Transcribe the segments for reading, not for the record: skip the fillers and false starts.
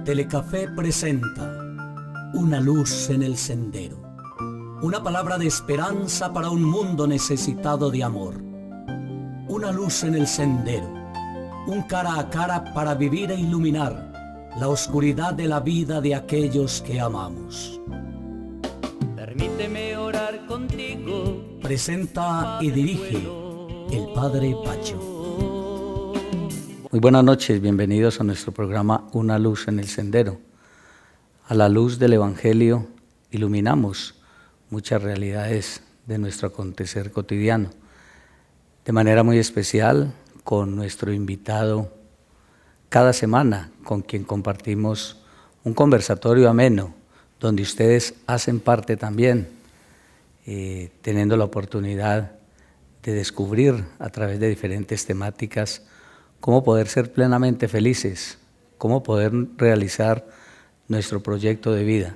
Telecafé presenta Una luz en el sendero. Una palabra de esperanza para un mundo necesitado de amor. Una luz en el sendero. Un cara a cara para vivir e iluminar la oscuridad de la vida de aquellos que amamos. Permíteme orar contigo. Presenta y dirige el Padre Pacho. Muy buenas noches, bienvenidos a nuestro programa Una luz en el sendero. A la luz del Evangelio iluminamos muchas realidades de nuestro acontecer cotidiano. De manera muy especial con nuestro invitado cada semana, con quien compartimos un conversatorio ameno, donde ustedes hacen parte también, teniendo la oportunidad de descubrir a través de diferentes temáticas cómo poder ser plenamente felices, cómo poder realizar nuestro proyecto de vida.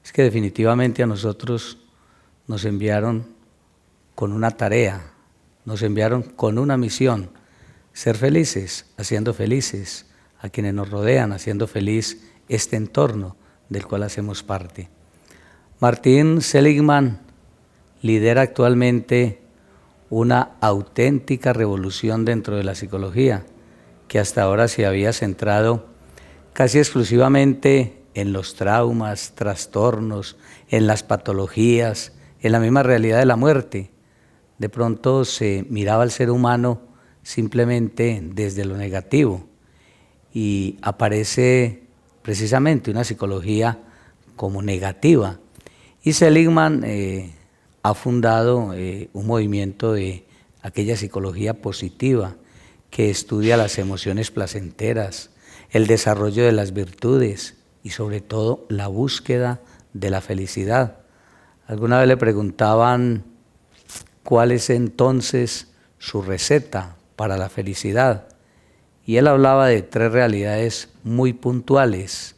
Es que definitivamente a nosotros nos enviaron con una tarea, nos enviaron con una misión, ser felices, haciendo felices a quienes nos rodean, haciendo feliz este entorno del cual hacemos parte. Martin Seligman lidera actualmente una auténtica revolución dentro de la psicología, que hasta ahora se había centrado casi exclusivamente en los traumas, trastornos, en las patologías, en la misma realidad de la muerte. De pronto se miraba al ser humano simplemente desde lo negativo y aparece precisamente una psicología como negativa. Y Seligman ha fundado un movimiento de aquella psicología positiva que estudia las emociones placenteras, el desarrollo de las virtudes y sobre todo la búsqueda de la felicidad. Alguna vez le preguntaban cuál es entonces su receta para la felicidad y él hablaba de tres realidades muy puntuales: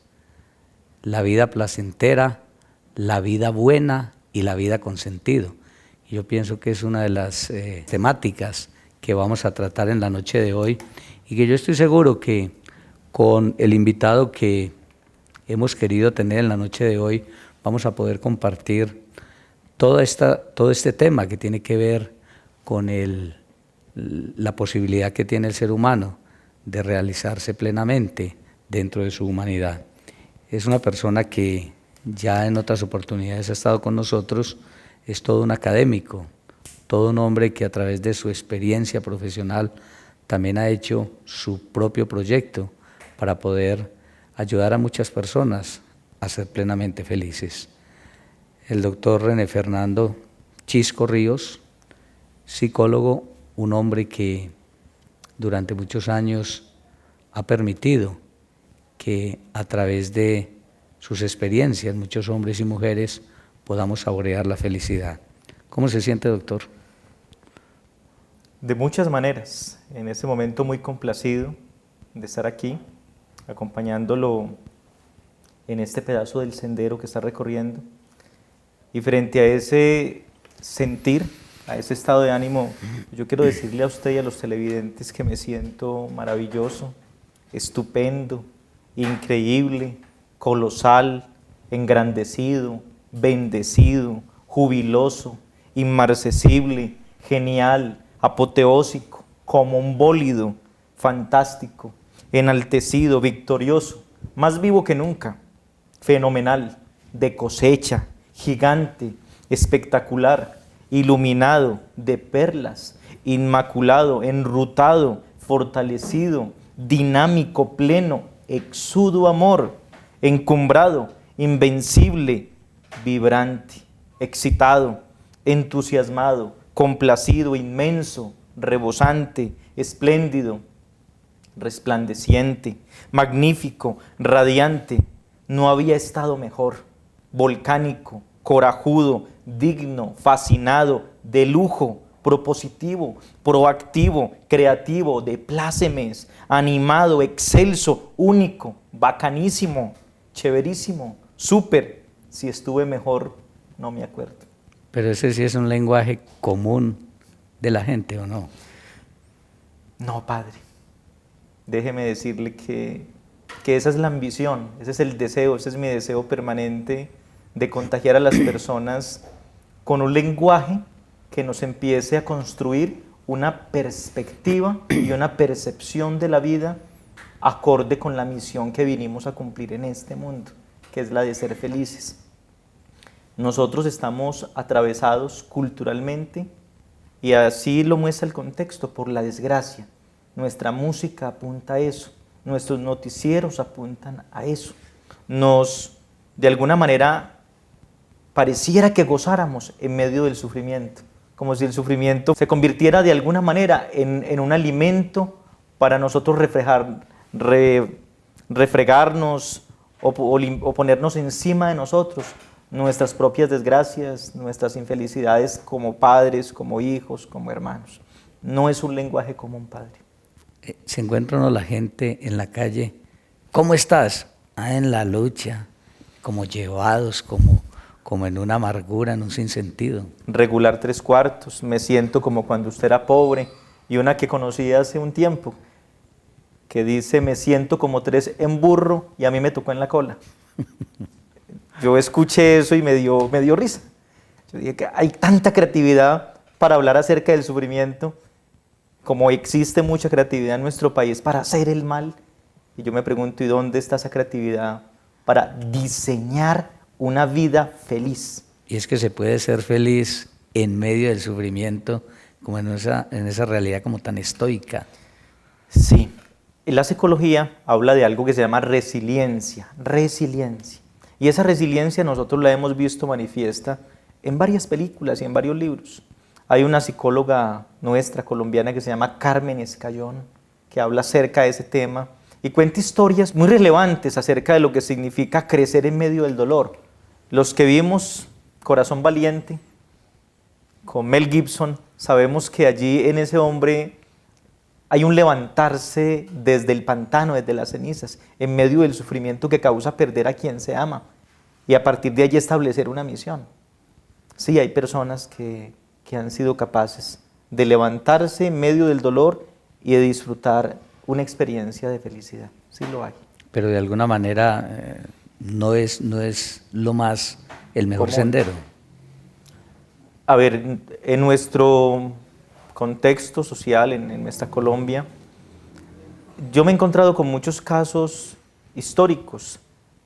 la vida placentera, la vida buena y la vida con sentido. Y yo pienso que es una de las temáticas que vamos a tratar en la noche de hoy y que yo estoy seguro que con el invitado que hemos querido tener en la noche de hoy vamos a poder compartir todo este tema que tiene que ver con la posibilidad que tiene el ser humano de realizarse plenamente dentro de su humanidad. Es una persona que ya en otras oportunidades ha estado con nosotros, es todo un académico, todo un hombre que a través de su experiencia profesional también ha hecho su propio proyecto para poder ayudar a muchas personas a ser plenamente felices. El doctor René Fernando Chisco Ríos, psicólogo, un hombre que durante muchos años ha permitido que a través de sus experiencias, muchos hombres y mujeres, podamos saborear la felicidad. ¿Cómo se siente, doctor? De muchas maneras, en este momento muy complacido de estar aquí, acompañándolo en este pedazo del sendero que está recorriendo. Y frente a ese sentir, a ese estado de ánimo, yo quiero decirle a usted y a los televidentes que me siento maravilloso, estupendo, increíble, colosal, engrandecido, bendecido, jubiloso, inmarcesible, genial, apoteósico, como un bólido, fantástico, enaltecido, victorioso, más vivo que nunca, fenomenal, de cosecha, gigante, espectacular, iluminado de perlas, inmaculado, enrutado, fortalecido, dinámico, pleno, exudo amor, encumbrado, invencible, vibrante, excitado, entusiasmado, complacido, inmenso, rebosante, espléndido, resplandeciente, magnífico, radiante. No había estado mejor, volcánico, corajudo, digno, fascinado, de lujo, propositivo, proactivo, creativo, de plácemes, animado, excelso, único, bacanísimo, chéverísimo, súper. Si estuve mejor, no me acuerdo. Pero ese sí es un lenguaje común de la gente, ¿o no? No, padre. Déjeme decirle que que esa es la ambición, ese es el deseo, ese es mi deseo permanente de contagiar a las personas con un lenguaje que nos empiece a construir una perspectiva y una percepción de la vida acorde con la misión que vinimos a cumplir en este mundo, que es la de ser felices. Nosotros estamos atravesados culturalmente, y así lo muestra el contexto, por la desgracia. Nuestra música apunta a eso, nuestros noticieros apuntan a eso. De alguna manera, pareciera que gozáramos en medio del sufrimiento, como si el sufrimiento se convirtiera de alguna manera en un alimento para nosotros refregarnos o ponernos encima de nosotros nuestras propias desgracias, nuestras infelicidades como padres, como hijos, como hermanos. No es un lenguaje común, Padre. Se encuentra uno la gente en la calle, ¿cómo estás? En la lucha, como llevados, como en una amargura, en un sinsentido. Regular 3/4, me siento como cuando usted era pobre, y una que conocí hace un tiempo, que dice, me siento como 3 en burro y a mí me tocó en la cola. Yo escuché eso y me dio risa. Yo dije que hay tanta creatividad para hablar acerca del sufrimiento, como existe mucha creatividad en nuestro país para hacer el mal. Y yo me pregunto, ¿y dónde está esa creatividad para diseñar una vida feliz? Y es que se puede ser feliz en medio del sufrimiento, como en esa realidad como tan estoica. Sí. La psicología habla de algo que se llama resiliencia. Y esa resiliencia nosotros la hemos visto manifiesta en varias películas y en varios libros. Hay una psicóloga nuestra colombiana que se llama Carmen Escayón, que habla acerca de ese tema y cuenta historias muy relevantes acerca de lo que significa crecer en medio del dolor. Los que vimos Corazón Valiente con Mel Gibson, sabemos que allí en ese hombre hay un levantarse desde el pantano, desde las cenizas, en medio del sufrimiento que causa perder a quien se ama, y a partir de allí establecer una misión. Sí, hay personas que han sido capaces de levantarse en medio del dolor y de disfrutar una experiencia de felicidad. Sí lo hay. Pero de alguna manera no es el mejor sendero. A ver, en nuestro contexto social, en nuestra Colombia, yo me he encontrado con muchos casos históricos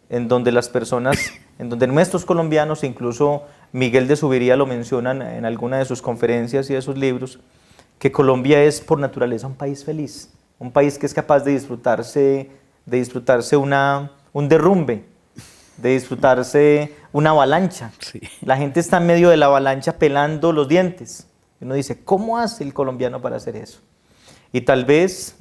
en donde las personas, en donde nuestros colombianos, incluso Miguel de Subiría lo mencionan en alguna de sus conferencias y de sus libros, que Colombia es por naturaleza un país feliz, un país que es capaz de disfrutarse un derrumbe, de disfrutarse una avalancha. Sí. La gente está en medio de la avalancha pelando los dientes. Y uno dice, ¿cómo hace el colombiano para hacer eso? Y tal vez,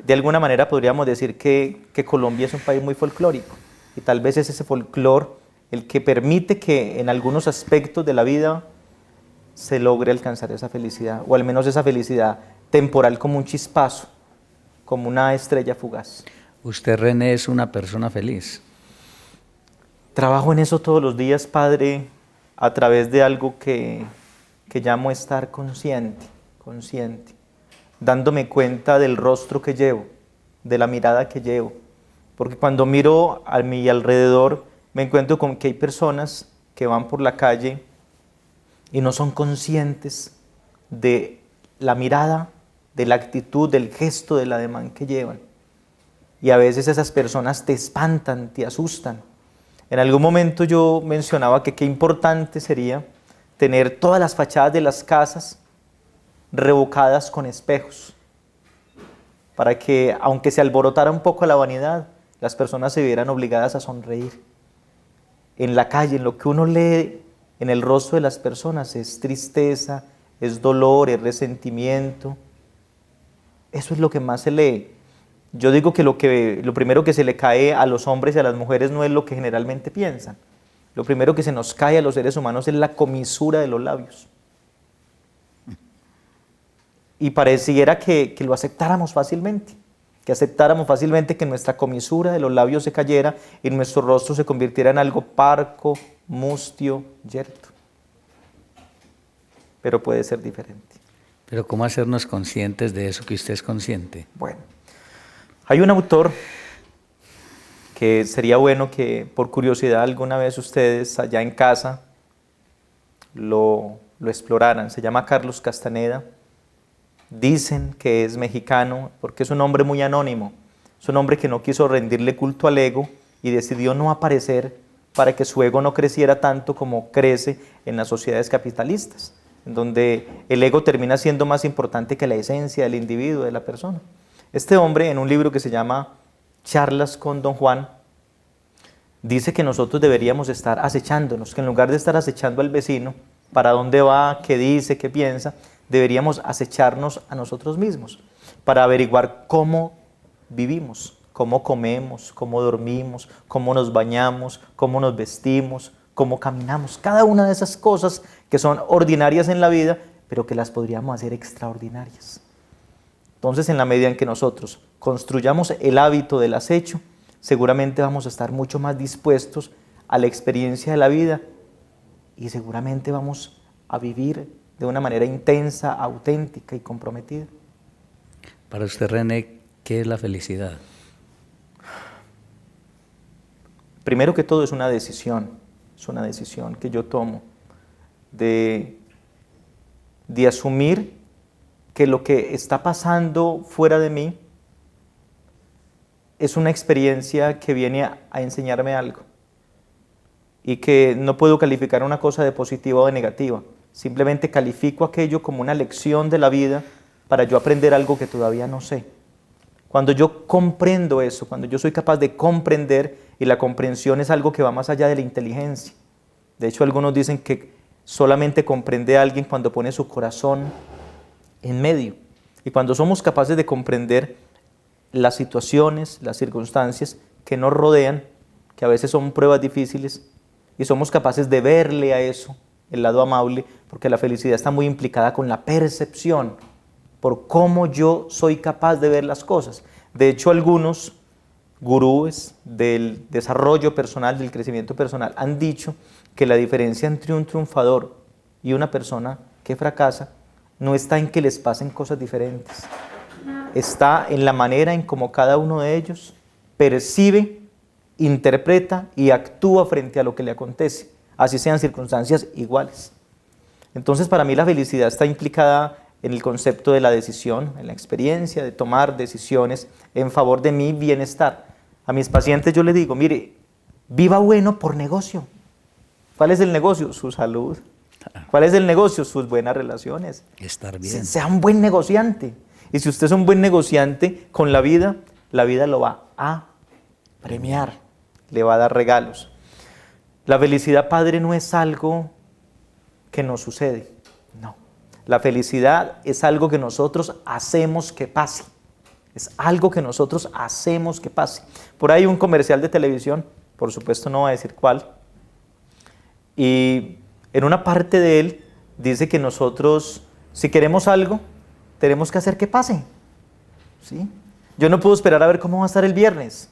de alguna manera podríamos decir que Colombia es un país muy folclórico. Y tal vez es ese folclore el que permite que en algunos aspectos de la vida se logre alcanzar esa felicidad, o al menos esa felicidad temporal, como un chispazo, como una estrella fugaz. Usted, René, es una persona feliz. Trabajo en eso todos los días, Padre, a través de algo que llamo estar consciente, dándome cuenta del rostro que llevo, de la mirada que llevo. Porque cuando miro a mi alrededor, me encuentro con que hay personas que van por la calle y no son conscientes de la mirada, de la actitud, del gesto, del ademán que llevan. Y a veces esas personas te espantan, te asustan. En algún momento yo mencionaba que qué importante sería tener todas las fachadas de las casas revocadas con espejos, para que, aunque se alborotara un poco la vanidad, las personas se vieran obligadas a sonreír. En la calle, en lo que uno lee en el rostro de las personas, es tristeza, es dolor, es resentimiento. Eso es lo que más se lee. Yo digo que lo primero que se le cae a los hombres y a las mujeres no es lo que generalmente piensan. Lo primero que se nos cae a los seres humanos es la comisura de los labios. Y pareciera que lo aceptáramos fácilmente, que nuestra comisura de los labios se cayera y nuestro rostro se convirtiera en algo parco, mustio, yerto. Pero puede ser diferente. Pero ¿cómo hacernos conscientes de eso que usted es consciente? Bueno, hay un autor que sería bueno que por curiosidad alguna vez ustedes allá en casa lo exploraran. Se llama Carlos Castaneda. Dicen que es mexicano porque es un hombre muy anónimo. Es un hombre que no quiso rendirle culto al ego y decidió no aparecer para que su ego no creciera tanto como crece en las sociedades capitalistas, en donde el ego termina siendo más importante que la esencia del individuo, de la persona. Este hombre, en un libro que se llama Charlas con Don Juan, dice que nosotros deberíamos estar acechándonos, que en lugar de estar acechando al vecino, para dónde va, qué dice, qué piensa, deberíamos acecharnos a nosotros mismos para averiguar cómo vivimos, cómo comemos, cómo dormimos, cómo nos bañamos, cómo nos vestimos, cómo caminamos. Cada una de esas cosas que son ordinarias en la vida, pero que las podríamos hacer extraordinarias. Entonces, en la medida en que nosotros construyamos el hábito del acecho, seguramente vamos a estar mucho más dispuestos a la experiencia de la vida y seguramente vamos a vivir de una manera intensa, auténtica y comprometida. Para usted, René, ¿qué es la felicidad? Primero que todo es una decisión que yo tomo de asumir que lo que está pasando fuera de mí es una experiencia que viene a enseñarme algo y que no puedo calificar una cosa de positiva o de negativa, simplemente califico aquello como una lección de la vida para yo aprender algo que todavía no sé. Cuando yo comprendo eso, cuando yo soy capaz de comprender, y la comprensión es algo que va más allá de la inteligencia. De hecho, algunos dicen que solamente comprende a alguien cuando pone su corazón en medio. Y cuando somos capaces de comprender las situaciones, las circunstancias que nos rodean, que a veces son pruebas difíciles, y somos capaces de verle a eso el lado amable, porque la felicidad está muy implicada con la percepción, por cómo yo soy capaz de ver las cosas. De hecho, algunos gurúes del desarrollo personal, del crecimiento personal, han dicho que la diferencia entre un triunfador y una persona que fracasa no está en que les pasen cosas diferentes, está en la manera en cómo cada uno de ellos percibe, interpreta y actúa frente a lo que le acontece, así sean circunstancias iguales. Entonces, para mí la felicidad está implicada en el concepto de la decisión, en la experiencia de tomar decisiones en favor de mi bienestar. A mis pacientes yo les digo, mire, viva bueno por negocio. ¿Cuál es el negocio? Su salud. ¿Cuál es el negocio? Sus buenas relaciones. Estar bien. Sea un buen negociante. Y si usted es un buen negociante con la vida lo va a premiar, le va a dar regalos. La felicidad, Padre, no es algo que nos sucede, no. La felicidad es algo que nosotros hacemos que pase. Es algo que nosotros hacemos que pase. Por ahí un comercial de televisión, por supuesto no voy a decir cuál, y en una parte de él dice que nosotros, si queremos algo, tenemos que hacer que pase. ¿Sí? Yo no puedo esperar a ver cómo va a estar el viernes.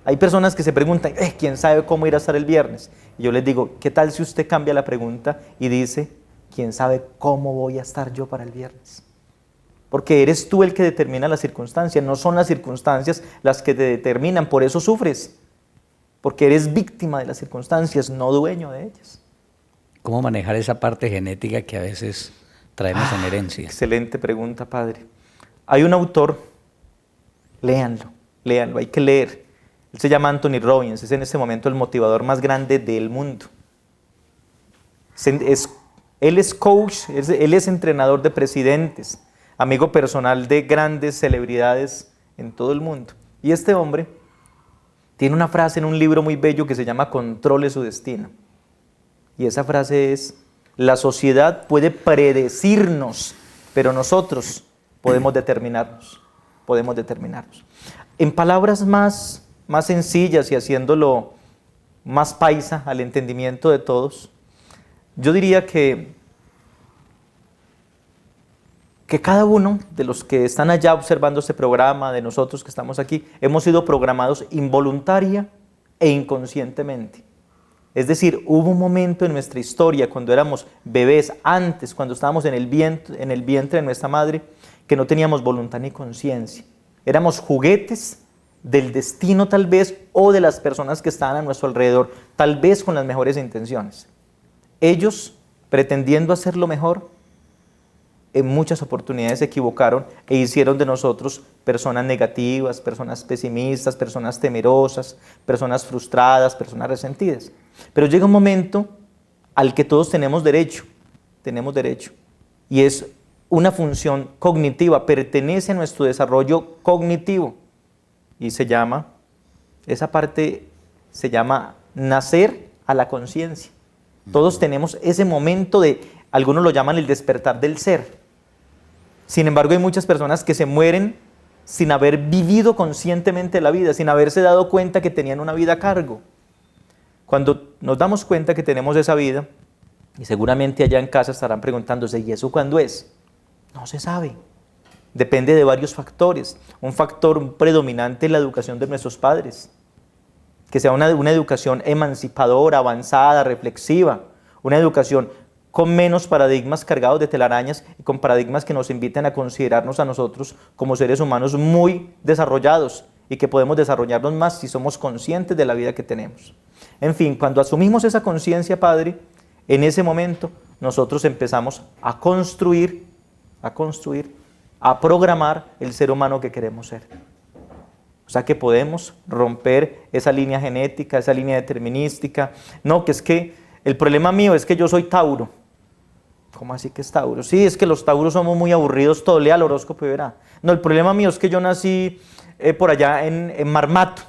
Hay personas que se preguntan, ¿quién sabe cómo ir a estar el viernes? Y yo les digo, ¿qué tal si usted cambia la pregunta y dice, ¿quién sabe cómo voy a estar yo para el viernes? Porque eres tú el que determina las circunstancias, no son las circunstancias las que te determinan, por eso sufres, porque eres víctima de las circunstancias, no dueño de ellas. ¿Cómo manejar esa parte genética que a veces traemos en herencia? Excelente pregunta, Padre. Hay un autor, léanlo, hay que leer. Él se llama Anthony Robbins, es en este momento el motivador más grande del mundo. Él es coach, él es entrenador de presidentes, amigo personal de grandes celebridades en todo el mundo. Y este hombre tiene una frase en un libro muy bello que se llama Controle su destino. Y esa frase es, la sociedad puede predecirnos, pero nosotros podemos determinarnos. En palabras más sencillas y haciéndolo más paisa al entendimiento de todos, yo diría que cada uno de los que están allá observando este programa, de nosotros que estamos aquí, hemos sido programados involuntaria e inconscientemente. Es decir, hubo un momento en nuestra historia cuando éramos bebés, antes, cuando estábamos en el vientre de nuestra madre, que no teníamos voluntad ni conciencia. Éramos juguetes del destino tal vez o de las personas que estaban a nuestro alrededor, tal vez con las mejores intenciones. Ellos, pretendiendo hacer lo mejor, en muchas oportunidades se equivocaron e hicieron de nosotros personas negativas, personas pesimistas, personas temerosas, personas frustradas, personas resentidas. Pero llega un momento al que todos tenemos derecho, y es una función cognitiva, pertenece a nuestro desarrollo cognitivo, y esa parte se llama nacer a la conciencia. Todos tenemos ese momento algunos lo llaman el despertar del ser. Sin embargo, hay muchas personas que se mueren sin haber vivido conscientemente la vida, sin haberse dado cuenta que tenían una vida a cargo. Cuando nos damos cuenta que tenemos esa vida, y seguramente allá en casa estarán preguntándose, ¿y eso cuándo es? No se sabe. Depende de varios factores. Un factor predominante es la educación de nuestros padres. Que sea una educación emancipadora, avanzada, reflexiva, una educación con menos paradigmas cargados de telarañas y con paradigmas que nos inviten a considerarnos a nosotros como seres humanos muy desarrollados y que podemos desarrollarnos más si somos conscientes de la vida que tenemos. En fin, cuando asumimos esa conciencia, Padre, en ese momento nosotros empezamos a construir, a programar el ser humano que queremos ser. O sea que podemos romper esa línea genética, esa línea determinística. No, que es que el problema mío es que yo soy Tauro. ¿Cómo así que es Tauro? Sí, es que los Tauros somos muy aburridos, todo lea el horóscopo y verá. No, el problema mío es que yo nací por allá en Marmato.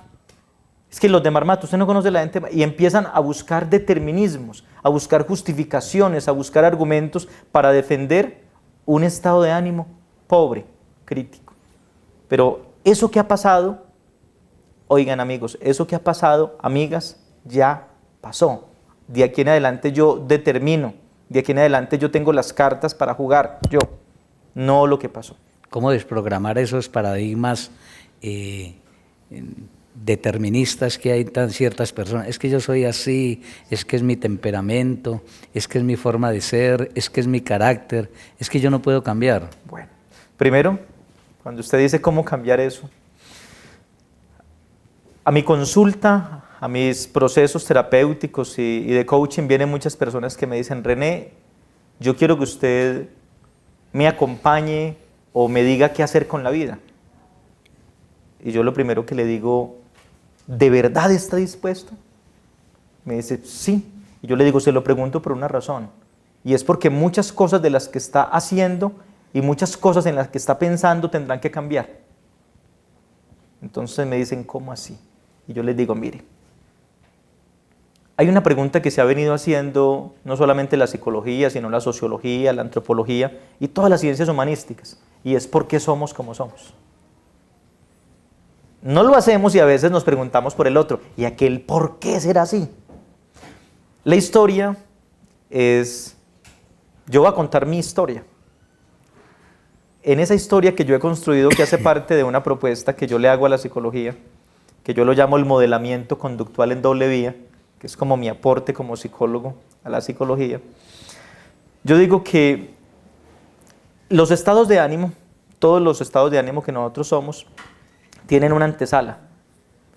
Es que los de Marmato, usted no conoce la gente, y empiezan a buscar determinismos, a buscar justificaciones, a buscar argumentos para defender un estado de ánimo pobre, crítico. Pero eso que ha pasado, oigan amigos, eso que ha pasado, amigas, ya pasó. De aquí en adelante yo determino, de aquí en adelante yo tengo las cartas para jugar, yo, no lo que pasó. ¿Cómo desprogramar esos paradigmas deterministas que hay en ciertas personas? Es que yo soy así, es que es mi temperamento, es que es mi forma de ser, es que es mi carácter, es que yo no puedo cambiar. Bueno, primero, cuando usted dice cómo cambiar eso, a mi consulta, a mis procesos terapéuticos y de coaching vienen muchas personas que me dicen, René, yo quiero que usted me acompañe o me diga qué hacer con la vida. Y yo lo primero que le digo, ¿de verdad está dispuesto? Me dice, sí. Y yo le digo, se lo pregunto por una razón. Y es porque muchas cosas de las que está haciendo y muchas cosas en las que está pensando tendrán que cambiar. Entonces me dicen, ¿cómo así? Y yo les digo, mire, hay una pregunta que se ha venido haciendo no solamente la psicología, sino la sociología, la antropología y todas las ciencias humanísticas, y es ¿por qué somos como somos? No lo hacemos y a veces nos preguntamos por el otro, ¿y aquel por qué será así? La historia es, yo voy a contar mi historia. En esa historia que yo he construido, que hace parte de una propuesta que yo le hago a la psicología, que yo lo llamo el modelamiento conductual en doble vía, que es como mi aporte como psicólogo a la psicología, yo digo que los estados de ánimo, todos los estados de ánimo que nosotros somos, tienen una antesala.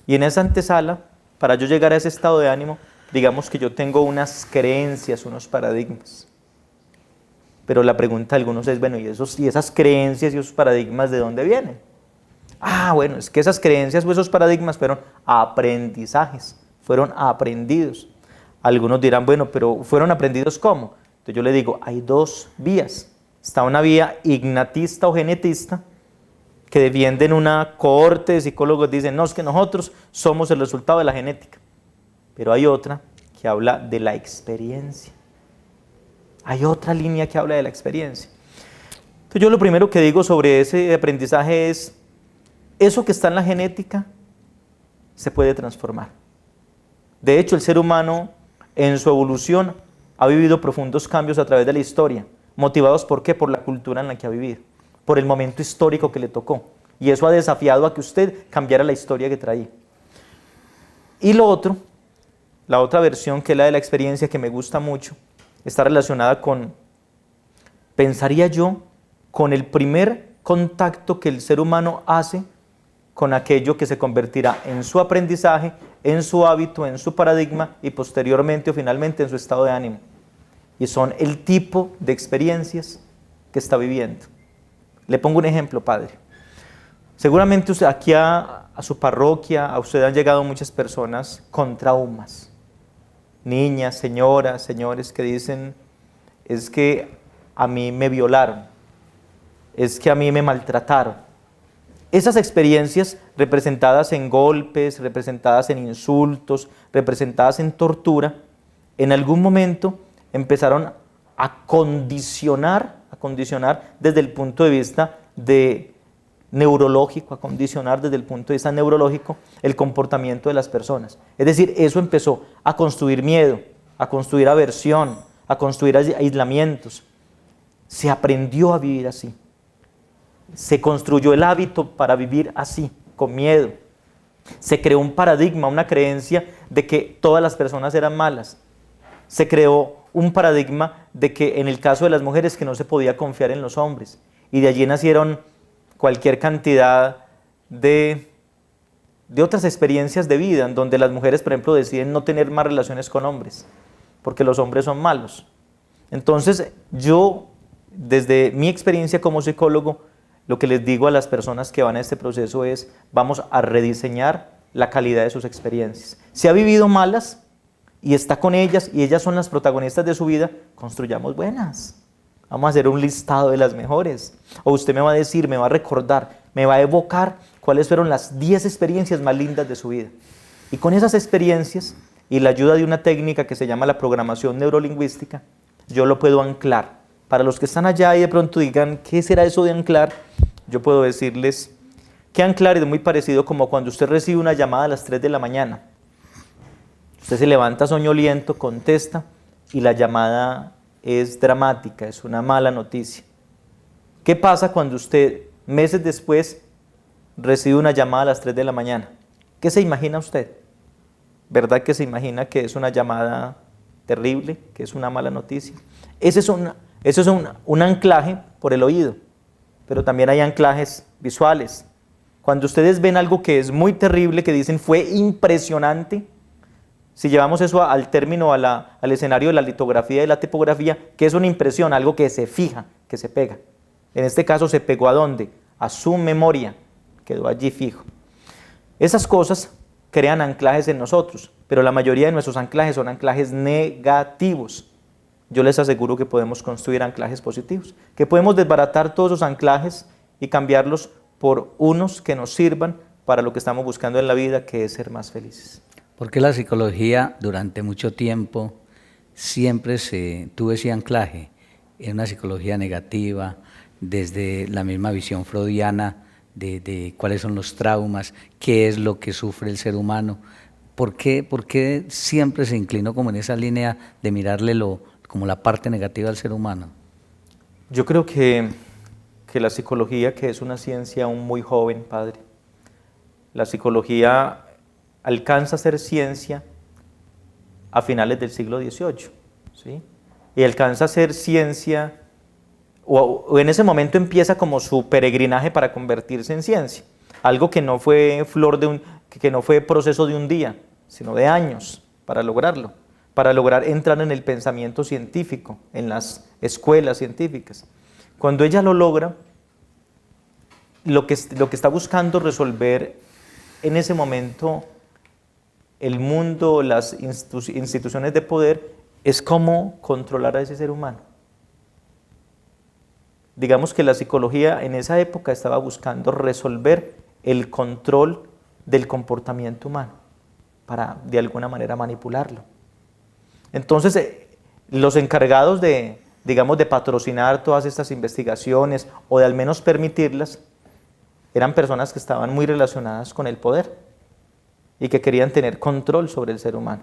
Y en esa antesala, para yo llegar a ese estado de ánimo, digamos que yo tengo unas creencias, unos paradigmas. Pero la pregunta de algunos es, bueno, ¿y esas creencias y esos paradigmas de dónde vienen? Ah, bueno, es que esas creencias o esos paradigmas fueron aprendizajes, fueron aprendidos. Algunos dirán, bueno, pero ¿fueron aprendidos cómo? Entonces yo le digo, hay dos vías. Está una vía ignatista o genetista, que defienden una cohorte de psicólogos, dicen, no, es que nosotros somos el resultado de la genética. Pero hay otra que habla de la experiencia. Hay otra línea que habla de la experiencia. Entonces yo lo primero que digo sobre ese aprendizaje es, eso que está en la genética se puede transformar. De hecho, el ser humano en su evolución ha vivido profundos cambios a través de la historia, motivados ¿por qué? Por la cultura en la que ha vivido, por el momento histórico que le tocó. Y eso ha desafiado a que usted cambiara la historia que traía. Y lo otro, la otra versión, que es la de la experiencia, que me gusta mucho, está relacionada con, pensaría yo, con el primer contacto que el ser humano hace con aquello que se convertirá en su aprendizaje, en su hábito, en su paradigma y posteriormente o finalmente en su estado de ánimo. Y son el tipo de experiencias que está viviendo. Le pongo un ejemplo, padre. Seguramente usted, aquí a su parroquia, a usted han llegado muchas personas con traumas. Niñas, señoras, señores que dicen, es que a mí me violaron, es que a mí me maltrataron. Esas experiencias representadas en golpes, representadas en insultos, representadas en tortura, en algún momento empezaron a condicionar desde el punto de vista neurológico, a condicionar desde el punto de vista neurológico el comportamiento de las personas. Es decir, eso empezó a construir miedo, a construir aversión, a construir aislamientos. Se aprendió a vivir así. Se construyó el hábito para vivir así, con miedo. Se creó un paradigma, una creencia de que todas las personas eran malas. Se creó un paradigma de que en el caso de las mujeres que no se podía confiar en los hombres. Y de allí nacieron cualquier cantidad de otras experiencias de vida, en donde las mujeres, por ejemplo, deciden no tener más relaciones con hombres, porque los hombres son malos. Entonces, yo, desde mi experiencia como psicólogo, lo que les digo a las personas que van a este proceso es, vamos a rediseñar la calidad de sus experiencias. Si ha vivido malas y está con ellas y ellas son las protagonistas de su vida, construyamos buenas. Vamos a hacer un listado de las mejores. O usted me va a decir, me va a recordar, me va a evocar cuáles fueron las 10 experiencias más lindas de su vida. Y con esas experiencias y la ayuda de una técnica que se llama la programación neurolingüística, yo lo puedo anclar. Para los que están allá y de pronto digan, ¿qué será eso de anclar? Yo puedo decirles que anclar es muy parecido como cuando usted recibe una llamada a las 3 de la mañana. Usted se levanta soñoliento, contesta y la llamada es dramática, es una mala noticia. ¿Qué pasa cuando usted, meses después, recibe una llamada a las 3 de la mañana? ¿Qué se imagina usted? ¿Verdad que se imagina que es una llamada terrible, que es una mala noticia? Ese es un anclaje por el oído, pero también hay anclajes visuales. Cuando ustedes ven algo que es muy terrible, que dicen fue impresionante, si llevamos eso al término, al escenario de la litografía y la tipografía, que es una impresión, algo que se fija, que se pega. En este caso se pegó ¿a dónde? A su memoria, quedó allí fijo. Esas cosas crean anclajes en nosotros, pero la mayoría de nuestros anclajes son anclajes negativos. Yo les aseguro que podemos construir anclajes positivos, que podemos desbaratar todos esos anclajes y cambiarlos por unos que nos sirvan para lo que estamos buscando en la vida, que es ser más felices. ¿Por qué la psicología durante mucho tiempo siempre tuvo ese anclaje en una psicología negativa, desde la misma visión freudiana de cuáles son los traumas, qué es lo que sufre el ser humano? ¿Por qué siempre se inclinó como en esa línea de mirarle como la parte negativa del ser humano? Yo creo que la psicología, que es una ciencia aún muy joven, padre, la psicología alcanza a ser ciencia a finales del siglo XVIII, ¿sí? Y alcanza a ser ciencia, o en ese momento empieza como su peregrinaje para convertirse en ciencia, algo que no fue que no fue proceso de un día, sino de años para lograrlo, para lograr entrar en el pensamiento científico, en las escuelas científicas. Cuando ella lo logra, lo que está buscando resolver en ese momento el mundo, las instituciones de poder, es cómo controlar a ese ser humano. Digamos que la psicología en esa época estaba buscando resolver el control del comportamiento humano para de alguna manera manipularlo. Entonces, los encargados de patrocinar todas estas investigaciones o de al menos permitirlas, eran personas que estaban muy relacionadas con el poder y que querían tener control sobre el ser humano.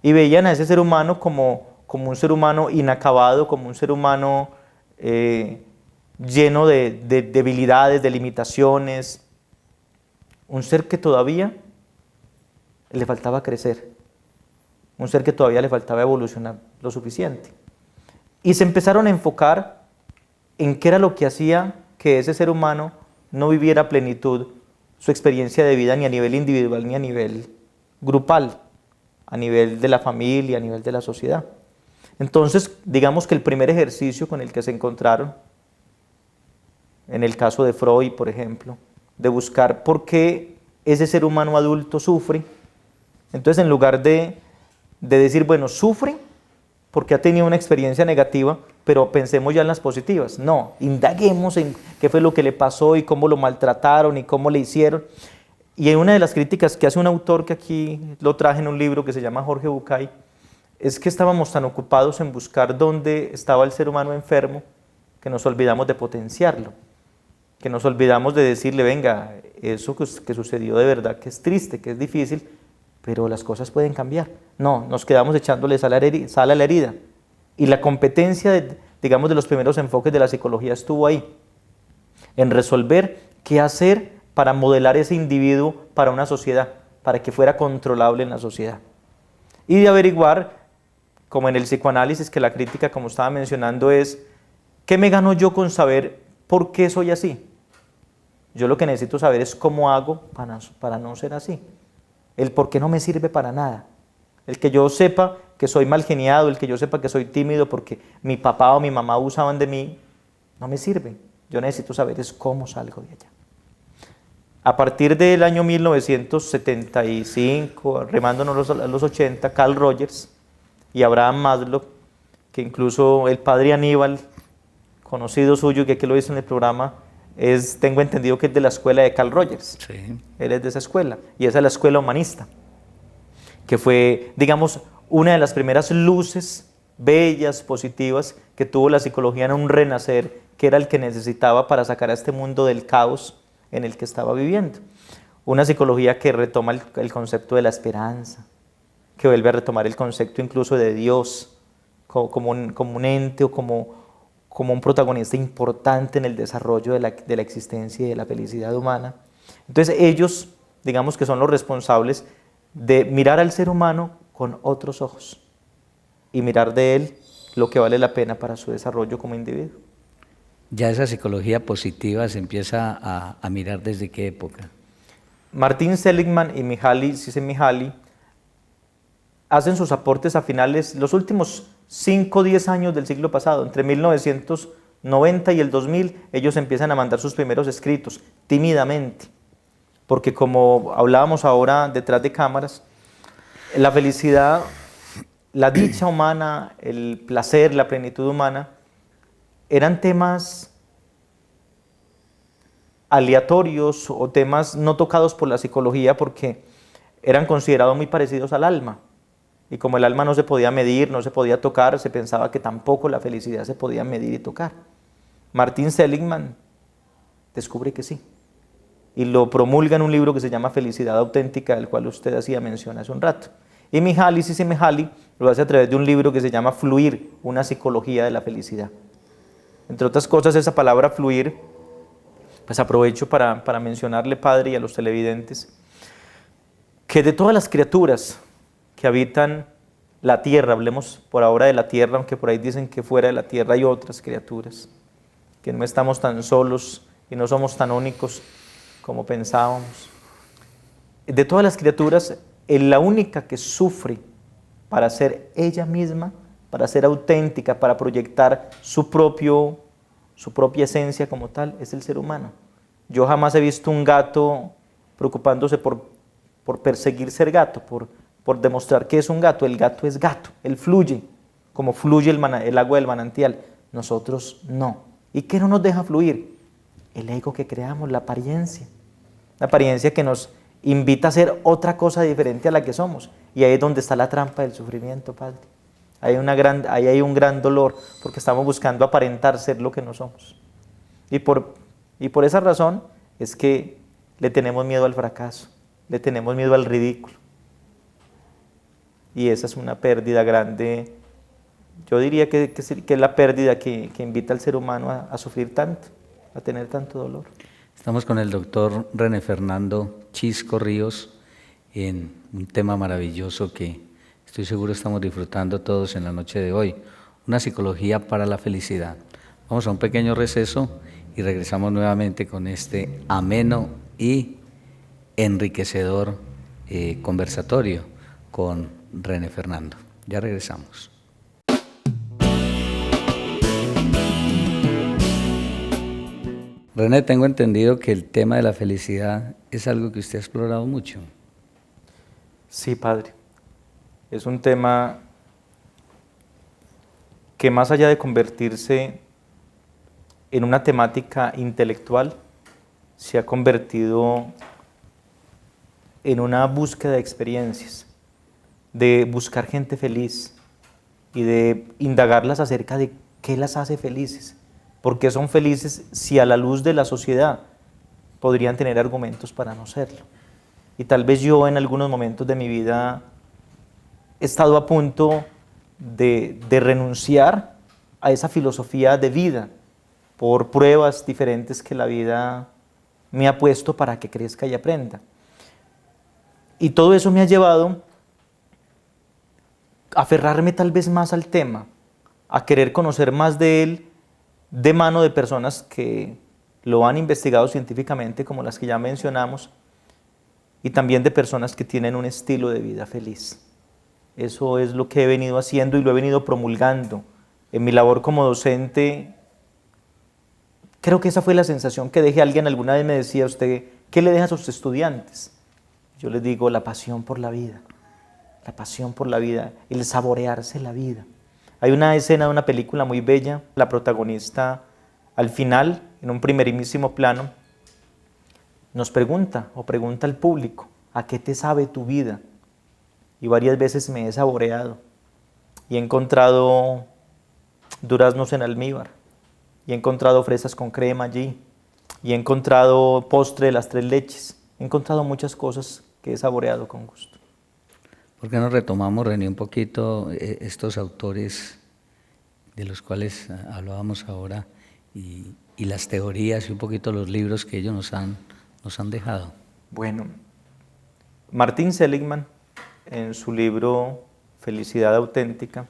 Y veían a ese ser humano como un ser humano inacabado, como un ser humano lleno de debilidades, de limitaciones, un ser que todavía le faltaba crecer, un ser que todavía le faltaba evolucionar lo suficiente. Y se empezaron a enfocar en qué era lo que hacía que ese ser humano no viviera a plenitud su experiencia de vida ni a nivel individual ni a nivel grupal, a nivel de la familia, a nivel de la sociedad. Entonces, digamos que el primer ejercicio con el que se encontraron, en el caso de Freud, por ejemplo, de buscar por qué ese ser humano adulto sufre, entonces en lugar de decir, bueno, sufre porque ha tenido una experiencia negativa, pero pensemos ya en las positivas. No, indaguemos en qué fue lo que le pasó y cómo lo maltrataron y cómo le hicieron. Y en una de las críticas que hace un autor que aquí lo traje en un libro que se llama Jorge Bucay, es que estábamos tan ocupados en buscar dónde estaba el ser humano enfermo que nos olvidamos de potenciarlo, que nos olvidamos de decirle, venga, eso que sucedió de verdad, que es triste, que es difícil, pero las cosas pueden cambiar. No, nos quedamos echándole sal a la herida. Y la competencia, digamos, de los primeros enfoques de la psicología estuvo ahí, en resolver qué hacer para modelar ese individuo para una sociedad, para que fuera controlable en la sociedad. Y de averiguar, como en el psicoanálisis, que la crítica, como estaba mencionando, es, ¿qué me gano yo con saber por qué soy así? Yo lo que necesito saber es cómo hago para no ser así. El por qué no me sirve para nada. El que yo sepa que soy mal geniado, el que yo sepa que soy tímido porque mi papá o mi mamá abusaban de mí, no me sirve. Yo necesito saber es cómo salgo de allá. A partir del año 1975, remándonos a los 80, Carl Rogers y Abraham Maslow, que incluso el padre Aníbal, conocido suyo, que aquí lo dice en el programa, tengo entendido que es de la escuela de Carl Rogers. Sí. Él es de esa escuela, y esa es la escuela humanista, que fue, digamos, una de las primeras luces bellas, positivas, que tuvo la psicología en un renacer, que era el que necesitaba para sacar a este mundo del caos en el que estaba viviendo. Una psicología que retoma el concepto de la esperanza, que vuelve a retomar el concepto incluso de Dios como un ente o como un protagonista importante en el desarrollo de la existencia y de la felicidad humana. Entonces ellos, digamos que son los responsables de mirar al ser humano con otros ojos y mirar de él lo que vale la pena para su desarrollo como individuo. Ya esa psicología positiva se empieza a mirar desde qué época. Martin Seligman y Mihaly Csikszentmihalyi hacen sus aportes a finales, los últimos 5 o 10 años del siglo pasado, entre 1990 y el 2000, ellos empiezan a mandar sus primeros escritos, tímidamente, porque como hablábamos ahora detrás de cámaras, la felicidad, la dicha humana, el placer, la plenitud humana, eran temas aleatorios o temas no tocados por la psicología porque eran considerados muy parecidos al alma. Y como el alma no se podía medir, no se podía tocar, se pensaba que tampoco la felicidad se podía medir y tocar. Martin Seligman descubre que sí. Y lo promulga en un libro que se llama Felicidad Auténtica, del cual usted hacía mención hace un rato. Y Mihaly Csikszentmihalyi lo hace a través de un libro que se llama Fluir, una psicología de la felicidad. Entre otras cosas, esa palabra fluir, pues aprovecho para mencionarle, Padre, y a los televidentes, que de todas las criaturas que habitan la tierra, hablemos por ahora de la tierra, aunque por ahí dicen que fuera de la tierra hay otras criaturas, que no estamos tan solos y no somos tan únicos como pensábamos. De todas las criaturas, la única que sufre para ser ella misma, para ser auténtica, para proyectar su propia esencia como tal, es el ser humano. Yo jamás he visto un gato preocupándose por perseguir ser gato, por demostrar que es un gato. El gato es gato, él fluye, como fluye el agua del manantial. Nosotros no. ¿Y qué no nos deja fluir? El ego que creamos, la apariencia que nos invita a ser otra cosa diferente a la que somos. Y ahí es donde está la trampa del sufrimiento, Padre. Ahí hay un gran dolor, porque estamos buscando aparentar ser lo que no somos. Y por esa razón es que le tenemos miedo al fracaso, le tenemos miedo al ridículo. Y esa es una pérdida grande. Yo diría que es la pérdida que invita al ser humano a sufrir tanto, a tener tanto dolor. Estamos con el doctor René Fernando Chisco Ríos en un tema maravilloso que estoy seguro estamos disfrutando todos en la noche de hoy, una psicología para la felicidad. Vamos a un pequeño receso y regresamos nuevamente con este ameno y enriquecedor conversatorio con René Fernando. Ya regresamos. René, tengo entendido que el tema de la felicidad es algo que usted ha explorado mucho. Sí, padre. Es un tema que más allá de convertirse en una temática intelectual, se ha convertido en una búsqueda de experiencias, de buscar gente feliz y de indagarlas acerca de qué las hace felices, por qué son felices si a la luz de la sociedad podrían tener argumentos para no serlo. Y tal vez yo en algunos momentos de mi vida he estado a punto de renunciar a esa filosofía de vida por pruebas diferentes que la vida me ha puesto para que crezca y aprenda. Y todo eso me ha llevado a aferrarme tal vez más al tema, a querer conocer más de él de mano de personas que lo han investigado científicamente, como las que ya mencionamos, y también de personas que tienen un estilo de vida feliz. Eso es lo que he venido haciendo y lo he venido promulgando en mi labor como docente. Creo que esa fue la sensación que dejé. Alguien alguna vez me decía: usted, ¿qué le deja a sus estudiantes? Yo les digo: la pasión por la vida, el saborearse la vida. Hay una escena de una película muy bella, la protagonista al final, en un primerísimo plano, nos pregunta al público: ¿a qué te sabe tu vida? Y varias veces me he saboreado y he encontrado duraznos en almíbar, y he encontrado fresas con crema allí, y he encontrado postre de las 3 leches, he encontrado muchas cosas que he saboreado con gusto. ¿Por qué no retomamos, René, un poquito estos autores de los cuales hablábamos ahora y las teorías y un poquito los libros que ellos nos han dejado? Bueno, Martin Seligman, en su libro Felicidad Auténtica,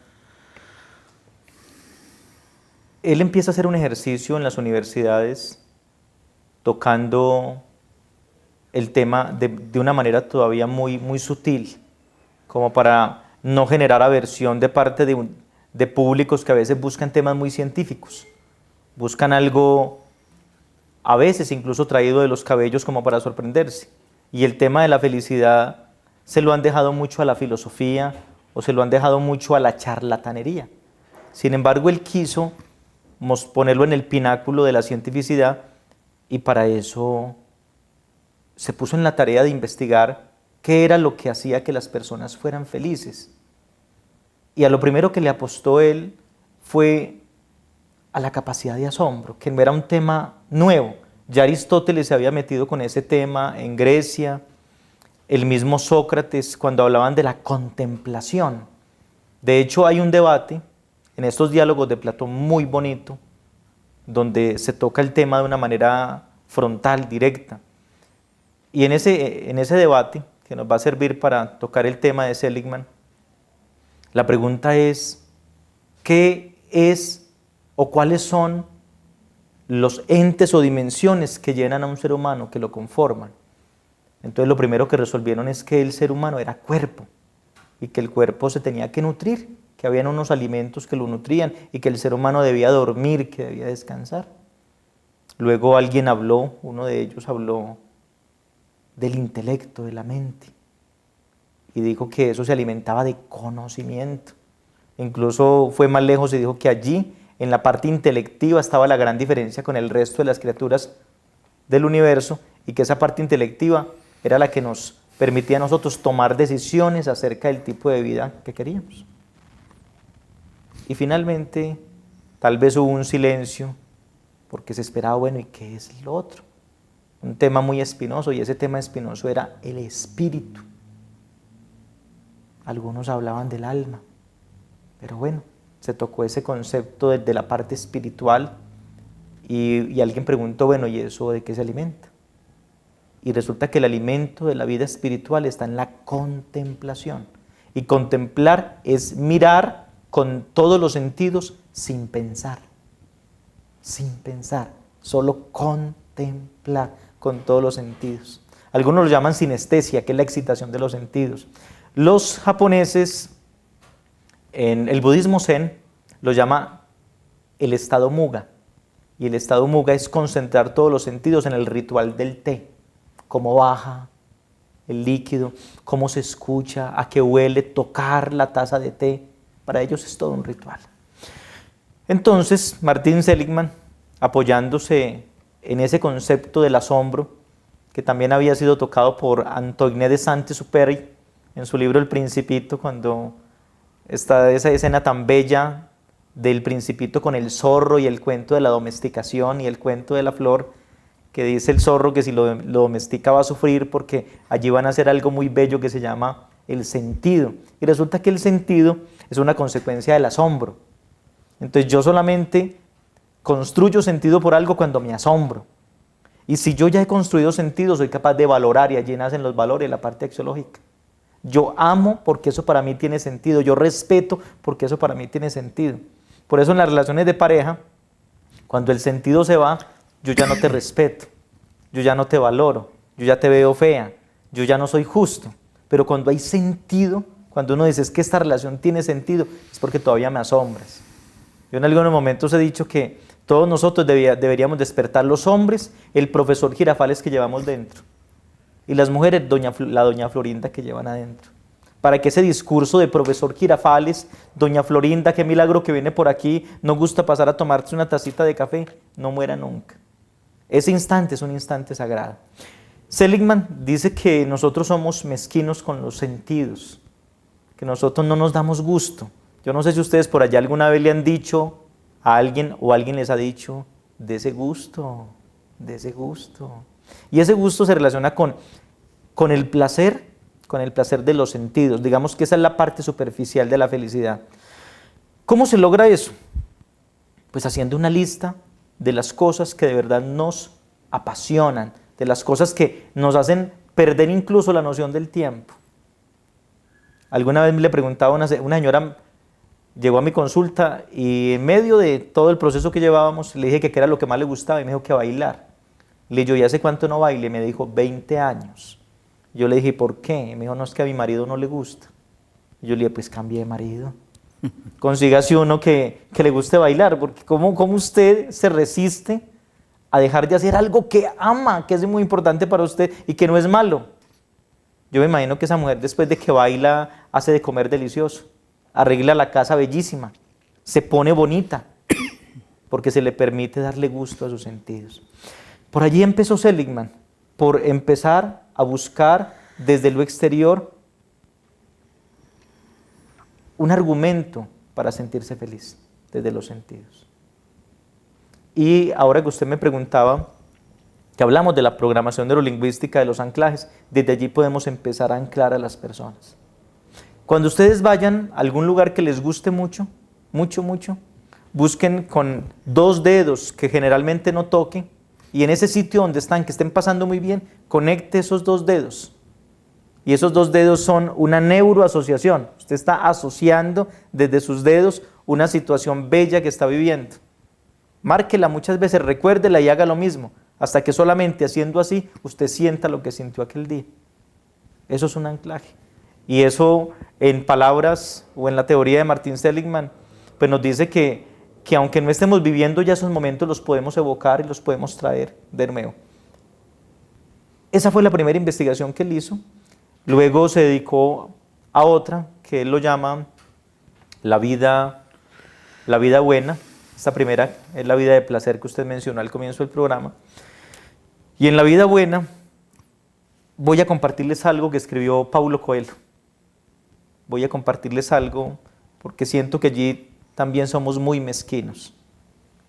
él empieza a hacer un ejercicio en las universidades tocando el tema de una manera todavía muy, muy sutil, como para no generar aversión de parte de públicos que a veces buscan temas muy científicos, buscan algo a veces incluso traído de los cabellos como para sorprenderse. Y el tema de la felicidad se lo han dejado mucho a la filosofía o se lo han dejado mucho a la charlatanería. Sin embargo, él quiso ponerlo en el pináculo de la cientificidad y para eso se puso en la tarea de investigar qué era lo que hacía que las personas fueran felices. Y a lo primero que le apostó él fue a la capacidad de asombro, que no era un tema nuevo. Ya Aristóteles se había metido con ese tema en Grecia, el mismo Sócrates cuando hablaban de la contemplación. De hecho, hay un debate en estos diálogos de Platón muy bonito, donde se toca el tema de una manera frontal, directa. Y en ese debate, que nos va a servir para tocar el tema de Seligman, la pregunta es: ¿qué es o cuáles son los entes o dimensiones que llenan a un ser humano, que lo conforman? Entonces lo primero que resolvieron es que el ser humano era cuerpo y que el cuerpo se tenía que nutrir, que habían unos alimentos que lo nutrían y que el ser humano debía dormir, que debía descansar. Luego alguien habló, uno de ellos habló del intelecto, de la mente, y dijo que eso se alimentaba de conocimiento. Incluso fue más lejos y dijo que allí, en la parte intelectiva, estaba la gran diferencia con el resto de las criaturas del universo, y que esa parte intelectiva era la que nos permitía a nosotros tomar decisiones acerca del tipo de vida que queríamos. Y finalmente, tal vez hubo un silencio, porque se esperaba, bueno, ¿y qué es lo otro? Un tema muy espinoso, y ese tema espinoso era el espíritu. Algunos hablaban del alma, pero bueno, se tocó ese concepto desde la parte espiritual, y alguien preguntó, bueno, ¿y eso de qué se alimenta? Y resulta que el alimento de la vida espiritual está en la contemplación. Y contemplar es mirar con todos los sentidos sin pensar, solo contemplar con todos los sentidos. Algunos lo llaman sinestesia, que es la excitación de los sentidos. Los japoneses, en el budismo zen, lo llama el estado muga. Y el estado muga es concentrar todos los sentidos en el ritual del té. Cómo baja el líquido, cómo se escucha, a qué huele, tocar la taza de té. Para ellos es todo un ritual. Entonces, Martin Seligman, apoyándose en ese concepto del asombro, que también había sido tocado por Antoine de Saint-Exupéry en su libro El Principito, cuando está esa escena tan bella del Principito con el zorro y el cuento de la domesticación y el cuento de la flor, que dice el zorro que si lo domestica va a sufrir porque allí van a hacer algo muy bello que se llama el sentido. Y resulta que el sentido es una consecuencia del asombro. Entonces yo solamente construyo sentido por algo cuando me asombro. Y si yo ya he construido sentido, soy capaz de valorar, y allí nacen los valores, la parte axiológica. Yo amo porque eso para mí tiene sentido, yo respeto porque eso para mí tiene sentido. Por eso en las relaciones de pareja, cuando el sentido se va, yo ya no te respeto, yo ya no te valoro, yo ya te veo fea, yo ya no soy justo. Pero cuando hay sentido, cuando uno dice es que esta relación tiene sentido, es porque todavía me asombras. Yo en algunos momentos he dicho que todos nosotros deberíamos despertar, los hombres, el profesor Girafales que llevamos dentro, y las mujeres, la doña Florinda que llevan adentro. Para que ese discurso de profesor Girafales, doña Florinda, qué milagro que viene por aquí, no gusta pasar a tomarse una tacita de café, no muera nunca. Ese instante es un instante sagrado. Seligman dice que nosotros somos mezquinos con los sentidos, que nosotros no nos damos gusto. Yo no sé si ustedes por allá alguna vez le han dicho a alguien o alguien les ha dicho de ese gusto, de ese gusto. Y ese gusto se relaciona con el placer de los sentidos. Digamos que esa es la parte superficial de la felicidad. ¿Cómo se logra eso? Pues haciendo una lista de las cosas que de verdad nos apasionan, de las cosas que nos hacen perder incluso la noción del tiempo. Alguna vez le preguntaba a una señora, llegó a mi consulta y en medio de todo el proceso que llevábamos le dije que qué era lo que más le gustaba y me dijo que bailar. Le dije, ¿y hace cuánto no baile? Me dijo, 20 años. Yo le dije, ¿por qué? Me dijo, no, es que a mi marido no le gusta. Yo le dije, pues cambie de marido. Consígase uno que le guste bailar, porque ¿cómo usted se resiste a dejar de hacer algo que ama, que es muy importante para usted y que no es malo? Yo me imagino que esa mujer después de que baila hace de comer delicioso, arregla la casa bellísima, se pone bonita, porque se le permite darle gusto a sus sentidos. Por allí empezó Seligman, por empezar a buscar desde lo exterior un argumento para sentirse feliz, desde los sentidos. Y ahora que usted me preguntaba, que hablamos de la programación neurolingüística de los anclajes, desde allí podemos empezar a anclar a las personas. Cuando ustedes vayan a algún lugar que les guste mucho, busquen con 2 dedos que generalmente no toquen, y en ese sitio donde están, que estén pasando muy bien, conecte esos 2 dedos. Y esos 2 dedos son una neuroasociación. Usted está asociando desde sus dedos una situación bella que está viviendo. Márquela muchas veces, recuérdela y haga lo mismo, hasta que solamente haciendo así, usted sienta lo que sintió aquel día. Eso es un anclaje. Y eso, en palabras o en la teoría de Martin Seligman, pues nos dice que aunque no estemos viviendo ya esos momentos, los podemos evocar y los podemos traer de nuevo. Esa fue la primera investigación que él hizo. Luego se dedicó a otra, que él lo llama la vida buena. Esta primera es la vida de placer que usted mencionó al comienzo del programa. Y en la vida buena voy a compartirles algo que escribió Paulo Coelho. Voy a compartirles algo porque siento que allí también somos muy mezquinos.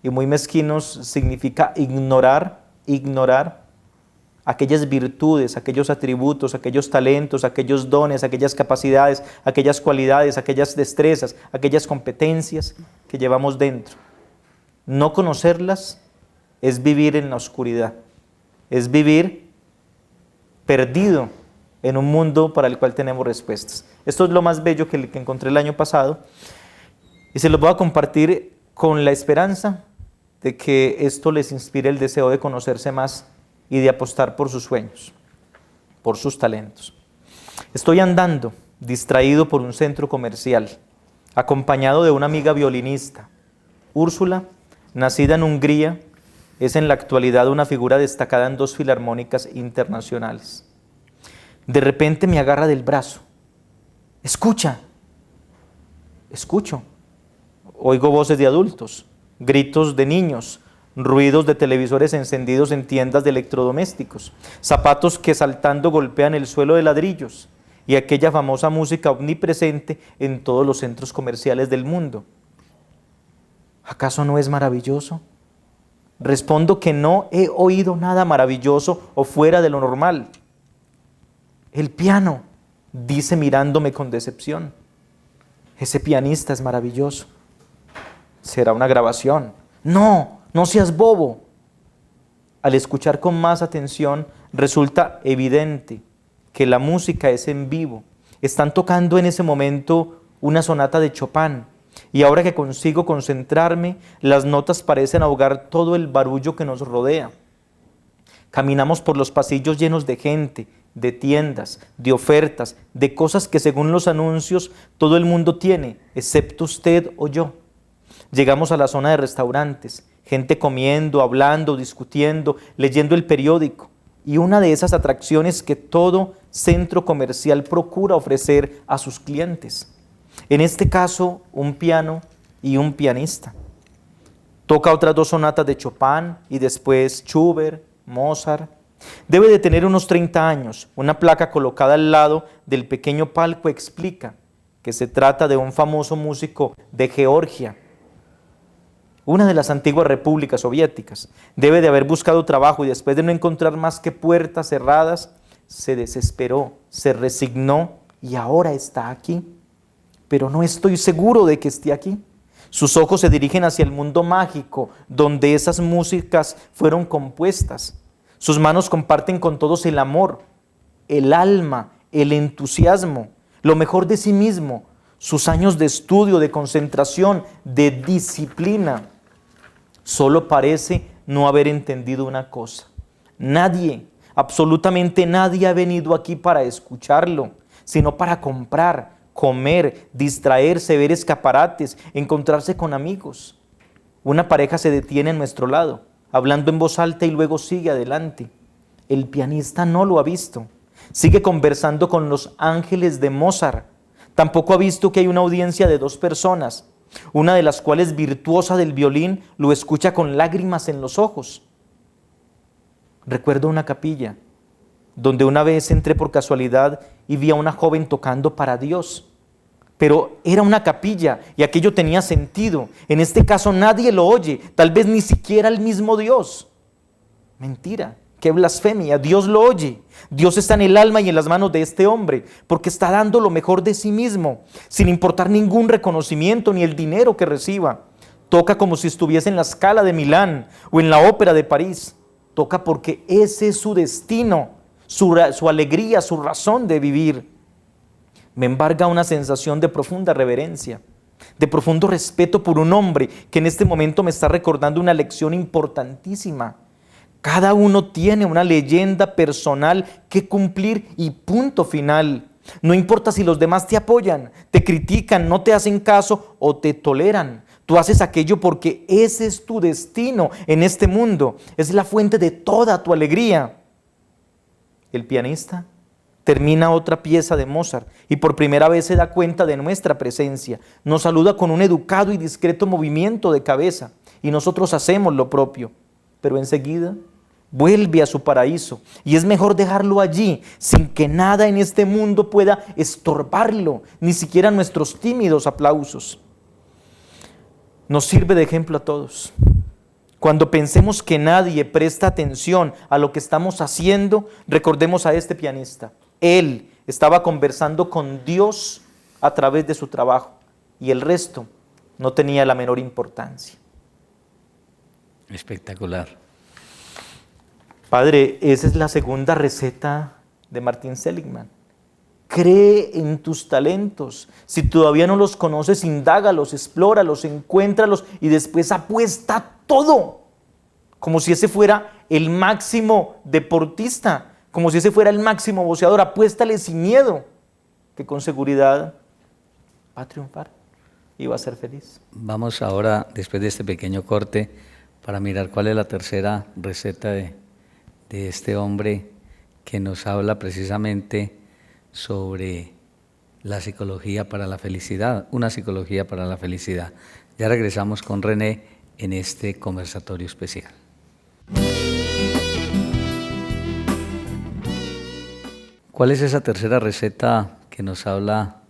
Y muy mezquinos significa ignorar aquellas virtudes, aquellos atributos, aquellos talentos, aquellos dones, aquellas capacidades, aquellas cualidades, aquellas destrezas, aquellas competencias que llevamos dentro. No conocerlas es vivir en la oscuridad, es vivir perdido en un mundo para el cual tenemos respuestas. Esto es lo más bello que encontré el año pasado y se los voy a compartir con la esperanza de que esto les inspire el deseo de conocerse más y de apostar por sus sueños. por sus talentos. Estoy andando, distraído por un centro comercial, acompañado de una amiga violinista. Úrsula, nacida en Hungría, es en la actualidad una figura destacada en 2 filarmónicas internacionales. De repente me agarra del brazo. Escucha. Escucho. Oigo voces de adultos, gritos de niños, ruidos de televisores encendidos en tiendas de electrodomésticos, zapatos que saltando golpean el suelo de ladrillos y aquella famosa música omnipresente en todos los centros comerciales del mundo. ¿Acaso no es maravilloso? Respondo que no he oído nada maravilloso o fuera de lo normal. El piano, dice mirándome con decepción. Ese pianista es maravilloso. Será una grabación. No, no seas bobo. Al escuchar con más atención, resulta evidente que la música es en vivo. Están tocando en ese momento una sonata de Chopin. Y ahora que consigo concentrarme, las notas parecen ahogar todo el barullo que nos rodea. Caminamos por los pasillos llenos de gente, de tiendas, de ofertas, de cosas que según los anuncios todo el mundo tiene, excepto usted o yo. Llegamos a la zona de restaurantes, gente comiendo, hablando, discutiendo, leyendo el periódico. Y una de esas atracciones que todo centro comercial procura ofrecer a sus clientes. En este caso, un piano y un pianista. Toca otras 2 sonatas de Chopin y después Schubert, Mozart. Debe de tener unos 30 años. Una placa colocada al lado del pequeño palco explica que se trata de un famoso músico de Georgia, una de las antiguas repúblicas soviéticas. Debe de haber buscado trabajo y después de no encontrar más que puertas cerradas, se desesperó, se resignó y ahora está aquí. Pero no estoy seguro de que esté aquí. Sus ojos se dirigen hacia el mundo mágico, donde esas músicas fueron compuestas. Sus manos comparten con todos el amor, el alma, el entusiasmo, lo mejor de sí mismo, sus años de estudio, de concentración, de disciplina. Solo parece no haber entendido una cosa. Nadie, absolutamente nadie ha venido aquí para escucharlo, sino para comprar, comer, distraerse, ver escaparates, encontrarse con amigos. Una pareja se detiene en nuestro lado, hablando en voz alta y luego sigue adelante. El pianista no lo ha visto. Sigue conversando con los ángeles de Mozart. Tampoco ha visto que hay una audiencia de 2 personas, una de las cuales, virtuosa del violín, lo escucha con lágrimas en los ojos. Recuerdo una capilla donde una vez entré por casualidad y vi a una joven tocando para Dios. Pero era una capilla y aquello tenía sentido. En este caso nadie lo oye, tal vez ni siquiera el mismo Dios. Mentira, qué blasfemia, Dios lo oye. Dios está en el alma y en las manos de este hombre, porque está dando lo mejor de sí mismo, sin importar ningún reconocimiento ni el dinero que reciba. Toca como si estuviese en la Scala de Milán o en la Ópera de París. Toca porque ese es su destino, su alegría, su razón de vivir. Me embarga una sensación de profunda reverencia, de profundo respeto por un hombre que en este momento me está recordando una lección importantísima. Cada uno tiene una leyenda personal que cumplir y punto final. No importa si los demás te apoyan, te critican, no te hacen caso o te toleran. Tú haces aquello porque ese es tu destino en este mundo. Es la fuente de toda tu alegría. El pianista termina otra pieza de Mozart y por primera vez se da cuenta de nuestra presencia. Nos saluda con un educado y discreto movimiento de cabeza y nosotros hacemos lo propio. Pero enseguida vuelve a su paraíso y es mejor dejarlo allí sin que nada en este mundo pueda estorbarlo, ni siquiera nuestros tímidos aplausos. Nos sirve de ejemplo a todos. Cuando pensemos que nadie presta atención a lo que estamos haciendo, recordemos a este pianista. Él estaba conversando con Dios a través de su trabajo y el resto no tenía la menor importancia. Espectacular. Padre, esa es la segunda receta de Martin Seligman. Cree en tus talentos. Si todavía no los conoces, indágalos, explóralos, encuéntralos y después apuesta todo. Como si ese fuera el máximo deportista. como si ese fuera el máximo boxeador. Apuéstale sin miedo, que con seguridad va a triunfar y va a ser feliz. Vamos ahora, después de este pequeño corte, para mirar cuál es la tercera receta de este hombre que nos habla precisamente sobre la psicología para la felicidad, una psicología para la felicidad. Ya regresamos con René en este conversatorio especial. ¿Cuál es esa tercera receta que nos habla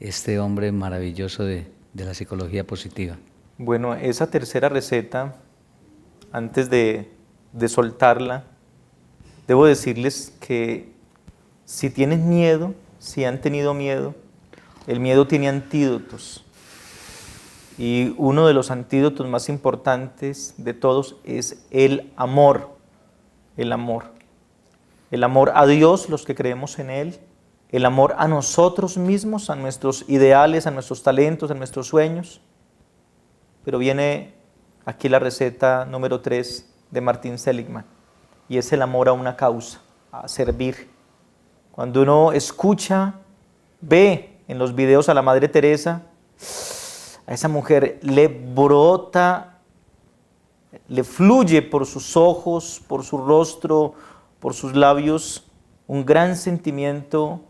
este hombre maravilloso de la psicología positiva? Bueno, esa tercera receta, antes de soltarla, debo decirles que si tienen miedo, si han tenido miedo, el miedo tiene antídotos. Y uno de los antídotos más importantes de todos es el amor. El amor. El amor a Dios, los que creemos en Él. El amor a nosotros mismos, a nuestros ideales, a nuestros talentos, a nuestros sueños. Pero viene aquí la receta número 3 de Martin Seligman. Y es el amor a una causa, a servir. Cuando uno escucha, ve en los videos a la Madre Teresa, a esa mujer le brota, le fluye por sus ojos, por su rostro, por sus labios, un gran sentimiento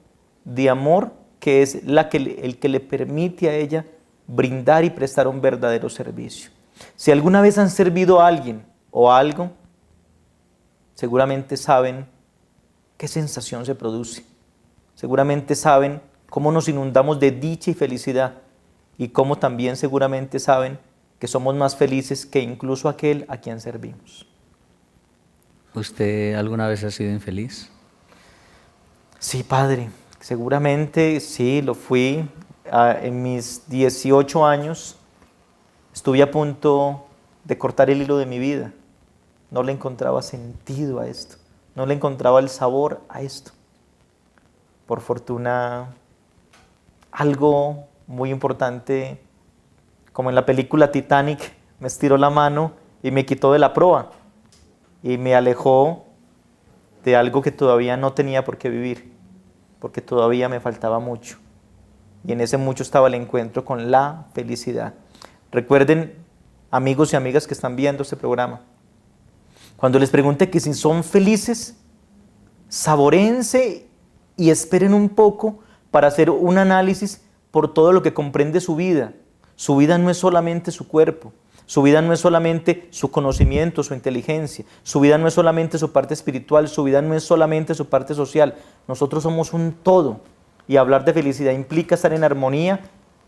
de amor que es el que le permite a ella brindar y prestar un verdadero servicio. Si alguna vez han servido a alguien o a algo, seguramente saben qué sensación se produce. Seguramente saben cómo nos inundamos de dicha y felicidad y cómo también seguramente saben que somos más felices que incluso aquel a quien servimos. ¿Usted alguna vez ha sido infeliz? Sí, padre, seguramente sí, lo fui. En mis 18 años estuve a punto de cortar el hilo de mi vida. No le encontraba sentido a esto, no le encontraba el sabor a esto. Por fortuna, algo muy importante, como en la película Titanic, me estiró la mano y me quitó de la proa y me alejó de algo que todavía no tenía por qué vivir, porque todavía me faltaba mucho. Y en ese mucho estaba el encuentro con la felicidad. Recuerden, amigos y amigas que están viendo este programa, cuando les pregunte que si son felices, saboréense y esperen un poco para hacer un análisis por todo lo que comprende su vida. Su vida no es solamente su cuerpo, su vida no es solamente su conocimiento, su inteligencia, su vida no es solamente su parte espiritual, su vida no es solamente su parte social. Nosotros somos un todo y hablar de felicidad implica estar en armonía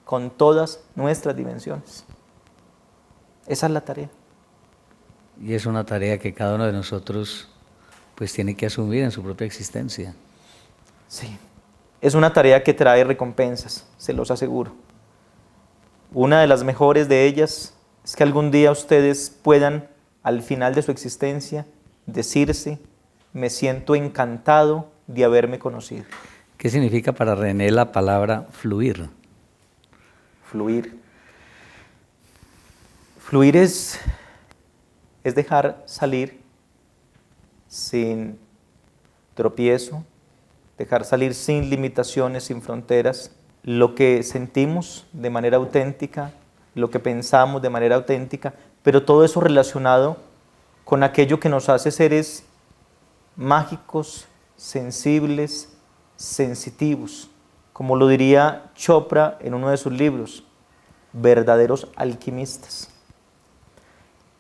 con todas nuestras dimensiones. Esa es la tarea. Y es una tarea que cada uno de nosotros pues tiene que asumir en su propia existencia. Sí, es una tarea que trae recompensas, se los aseguro. Una de las mejores de ellas es que algún día ustedes puedan, al final de su existencia, decirse, me siento encantado de haberme conocido. ¿Qué significa para René la palabra fluir? Fluir. Fluir es dejar salir sin tropiezo, dejar salir sin limitaciones, sin fronteras, lo que sentimos de manera auténtica, lo que pensamos de manera auténtica, pero todo eso relacionado con aquello que nos hace seres mágicos, sensibles, sensitivos, como lo diría Chopra en uno de sus libros, verdaderos alquimistas.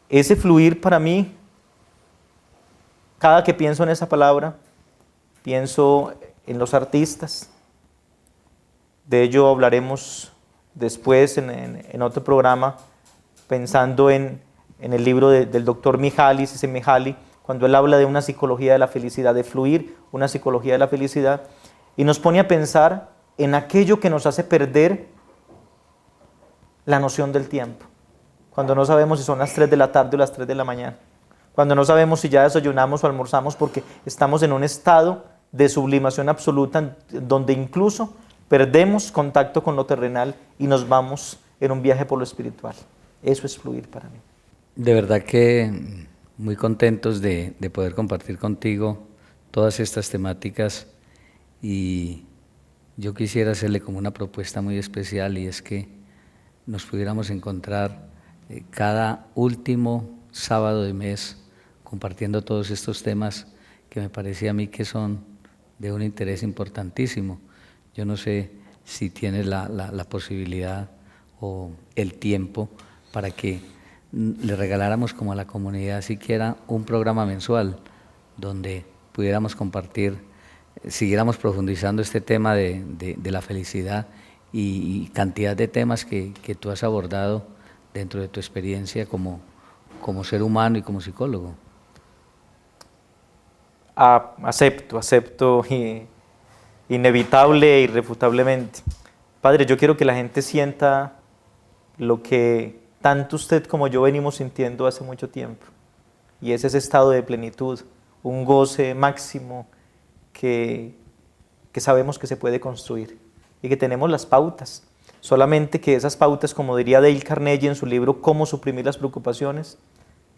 Ese fluir para mí, cada que pienso en esa palabra, pienso en los artistas. De ello hablaremos después en otro programa, pensando en el libro del doctor Mihaly, Csikszentmihalyi, cuando él habla de una psicología de la felicidad, de fluir, una psicología de la felicidad, y nos pone a pensar en aquello que nos hace perder la noción del tiempo. Cuando no sabemos si son las 3 de la tarde o las 3 de la mañana. Cuando no sabemos si ya desayunamos o almorzamos porque estamos en un estado de sublimación absoluta donde incluso perdemos contacto con lo terrenal y nos vamos en un viaje por lo espiritual. Eso es fluir para mí. De verdad que muy contentos de poder compartir contigo todas estas temáticas, y yo quisiera hacerle como una propuesta muy especial, y es que nos pudiéramos encontrar cada último sábado de mes compartiendo todos estos temas que me parecía a mí que son de un interés importantísimo. Yo no sé si tienes la posibilidad o el tiempo para que le regaláramos como a la comunidad siquiera un programa mensual donde pudiéramos compartir, siguiéramos profundizando este tema de la felicidad y cantidad de temas que tú has abordado dentro de tu experiencia como ser humano y como psicólogo. Acepto inevitable e irrefutablemente. Padre, yo quiero que la gente sienta lo que tanto usted como yo venimos sintiendo hace mucho tiempo, y es ese estado de plenitud, un goce máximo que sabemos que se puede construir y que tenemos las pautas, solamente que esas pautas, como diría Dale Carnegie en su libro Cómo suprimir las preocupaciones,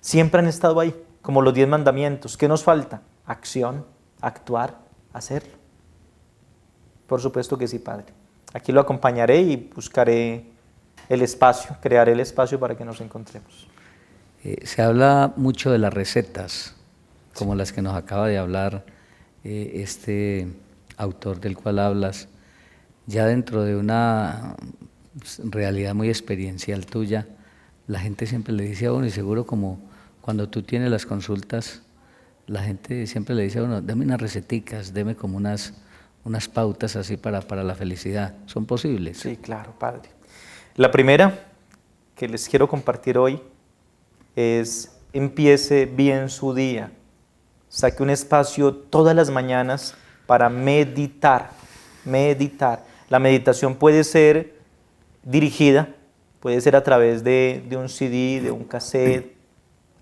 siempre han estado ahí, como los 10 mandamientos. ¿Qué nos falta? Acción, actuar, hacerlo. Por supuesto que sí, Padre. Aquí lo acompañaré y buscaré el espacio, crearé el espacio para que nos encontremos. Se habla mucho de las recetas, como las que nos acaba de hablar este autor del cual hablas, ya dentro de una realidad muy experiencial tuya. La gente siempre le dice a uno, y seguro como cuando tú tienes las consultas, la gente siempre le dice a uno, dame unas receticas, deme como unas pautas así para la felicidad. ¿Son posibles? Sí, claro, Padre. La primera que les quiero compartir hoy es: empiece bien su día. Saque un espacio todas las mañanas para meditar. La meditación puede ser dirigida, puede ser a través de un CD, de un cassette,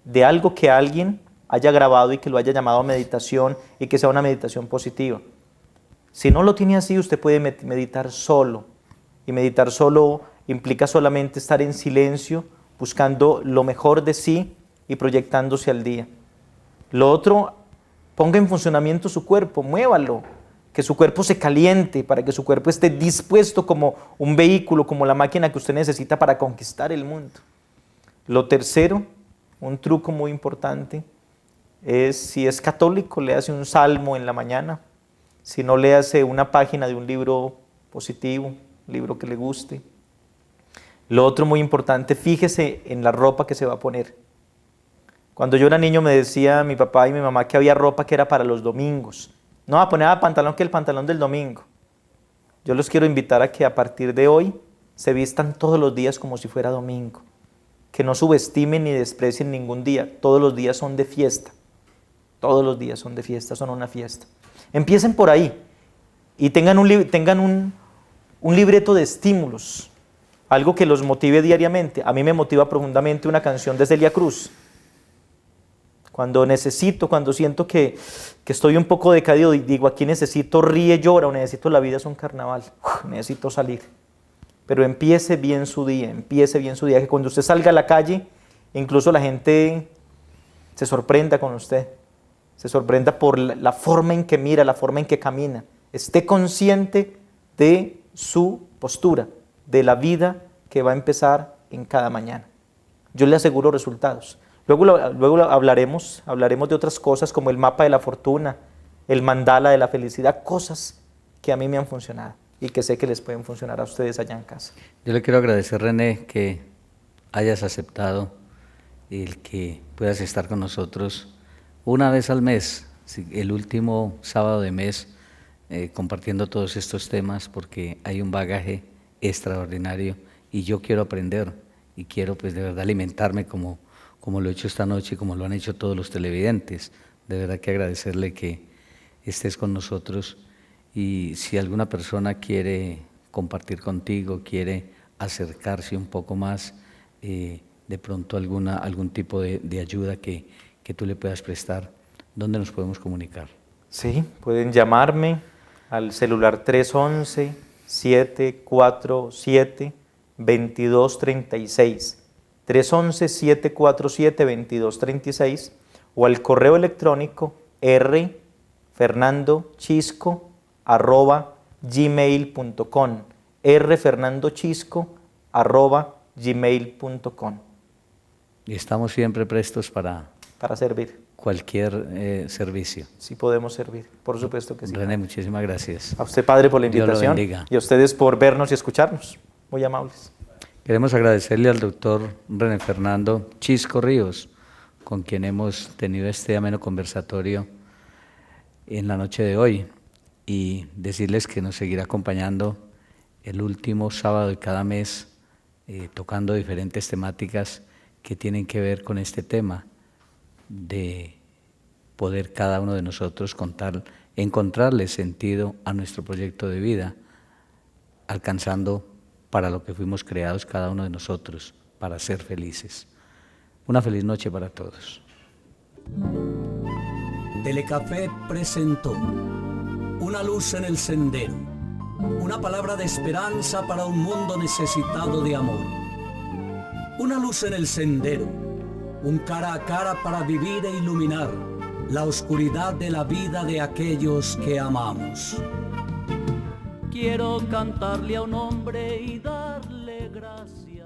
de algo que alguien haya grabado y que lo haya llamado meditación, y que sea una meditación positiva. Si no lo tiene así, usted puede meditar solo, y meditar solo implica solamente estar en silencio, buscando lo mejor de sí y proyectándose al día. Lo otro, ponga en funcionamiento su cuerpo, muévalo, que su cuerpo se caliente, para que su cuerpo esté dispuesto como un vehículo, como la máquina que usted necesita para conquistar el mundo. Lo tercero, un truco muy importante, es, si es católico, léase un salmo en la mañana. Si no, léase una página de un libro positivo, un libro que le guste. Lo otro muy importante, fíjese en la ropa que se va a poner. Cuando yo era niño me decía mi papá y mi mamá que había ropa que era para los domingos. No va a poner a pantalón que el pantalón del domingo. Yo los quiero invitar a que a partir de hoy se vistan todos los días como si fuera domingo. Que no subestimen ni desprecien ningún día. Todos los días son de fiesta. Todos los días son de fiesta, son una fiesta. Empiecen por ahí y tengan un libreto de estímulos, algo que los motive diariamente. A mí me motiva profundamente una canción de Celia Cruz. Cuando siento que estoy un poco decaído, digo, aquí necesito ríe, llora, o necesito la vida es un carnaval, necesito salir. Pero empiece bien su día, que cuando usted salga a la calle, incluso la gente se sorprenda con usted, se sorprenda por la forma en que mira, la forma en que camina. Esté consciente de su postura, de la vida que va a empezar en cada mañana. Yo le aseguro resultados. Luego hablaremos de otras cosas como el mapa de la fortuna, el mandala de la felicidad, cosas que a mí me han funcionado y que sé que les pueden funcionar a ustedes allá en casa. Yo le quiero agradecer, René, que hayas aceptado el que puedas estar con nosotros una vez al mes, el último sábado de mes, compartiendo todos estos temas, porque hay un bagaje extraordinario y yo quiero aprender y quiero pues de verdad alimentarme como lo he hecho esta noche y como lo han hecho todos los televidentes. De verdad que agradecerle que estés con nosotros, y si alguna persona quiere compartir contigo, quiere acercarse un poco más, de pronto algún tipo de ayuda que tú le puedas prestar, ¿dónde nos podemos comunicar? Sí, pueden llamarme al celular 311-747-2236. 311-747-2236 o al correo electrónico rfernandochisco@gmail.com, rfernandochisco@gmail.com. Y estamos siempre prestos para servir. cualquier servicio. Si podemos servir, por supuesto que sí. René, muchísimas gracias. A usted, Padre, por la Dios lo invitación bendiga. y a ustedes por vernos y escucharnos. Muy amables. Queremos agradecerle al doctor René Fernando Chisco Ríos, con quien hemos tenido este ameno conversatorio en la noche de hoy, y decirles que nos seguirá acompañando el último sábado de cada mes, tocando diferentes temáticas que tienen que ver con este tema de poder cada uno de nosotros encontrarle sentido a nuestro proyecto de vida, alcanzando para lo que fuimos creados cada uno de nosotros, para ser felices. Una feliz noche para todos. Telecafé presentó Una luz en el sendero, una palabra de esperanza para un mundo necesitado de amor. Una luz en el sendero, un cara a cara para vivir e iluminar la oscuridad de la vida de aquellos que amamos. Quiero cantarle a un hombre y darle gracias.